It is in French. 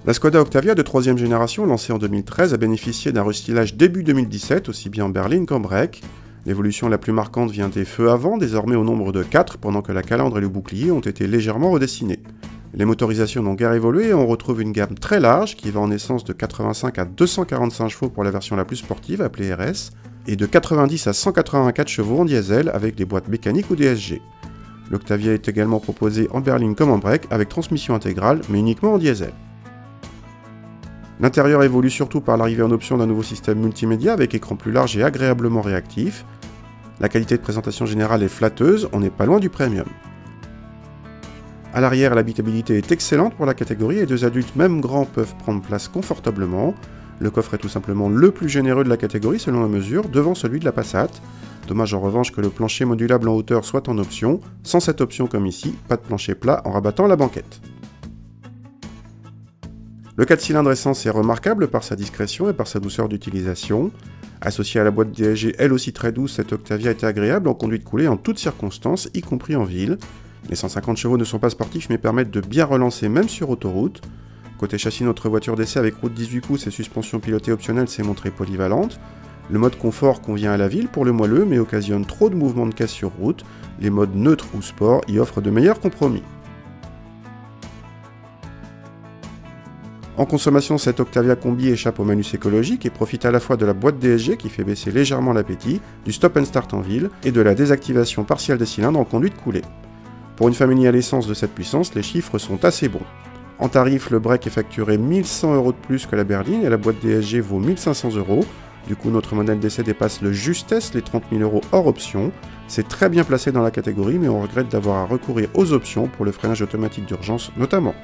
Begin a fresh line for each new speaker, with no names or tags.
La Skoda Octavia de 3ème génération, lancée en 2013, a bénéficié d'un restylage début 2017, aussi bien en berline qu'en break. L'évolution la plus marquante vient des feux avant, désormais au nombre de 4, pendant que la calandre et le bouclier ont été légèrement redessinés. Les motorisations n'ont guère évolué et on retrouve une gamme très large qui va en essence de 85 à 245 chevaux pour la version la plus sportive, appelée RS, et de 90 à 184 chevaux en diesel avec des boîtes mécaniques ou DSG. L'Octavia est également proposée en berline comme en break avec transmission intégrale, mais uniquement en diesel. L'intérieur évolue surtout par l'arrivée en option d'un nouveau système multimédia avec écran plus large et agréablement réactif. La qualité de présentation générale est flatteuse, on n'est pas loin du premium. À l'arrière, l'habitabilité est excellente pour la catégorie et 2 adultes, même grands, peuvent prendre place confortablement. Le coffre est tout simplement le plus généreux de la catégorie selon la mesure, devant celui de la Passat. Dommage en revanche que le plancher modulable en hauteur soit en option. Sans cette option comme ici, pas de plancher plat en rabattant la banquette. Le 4 cylindres essence est remarquable par sa discrétion et par sa douceur d'utilisation. Associée à la boîte DSG elle aussi très douce, cette Octavia est agréable en conduite coulée en toutes circonstances, y compris en ville. Les 150 chevaux ne sont pas sportifs mais permettent de bien relancer même sur autoroute. Côté châssis, notre voiture d'essai avec roue de 18 pouces et suspension pilotée optionnelle s'est montrée polyvalente. Le mode confort convient à la ville pour le moelleux mais occasionne trop de mouvements de caisse sur route. Les modes neutre ou sport y offrent de meilleurs compromis. En consommation, cette Octavia Combi échappe au malus écologique et profite à la fois de la boîte DSG qui fait baisser légèrement l'appétit, du stop and start en ville et de la désactivation partielle des cylindres en conduite coulée. Pour une famille à l'essence de cette puissance, les chiffres sont assez bons. En tarif, le break est facturé 1100 € de plus que la berline et la boîte DSG vaut 1500 €. Du coup, notre modèle d'essai dépasse le justesse les 30 000 € hors option. C'est très bien placé dans la catégorie, mais on regrette d'avoir à recourir aux options pour le freinage automatique d'urgence notamment.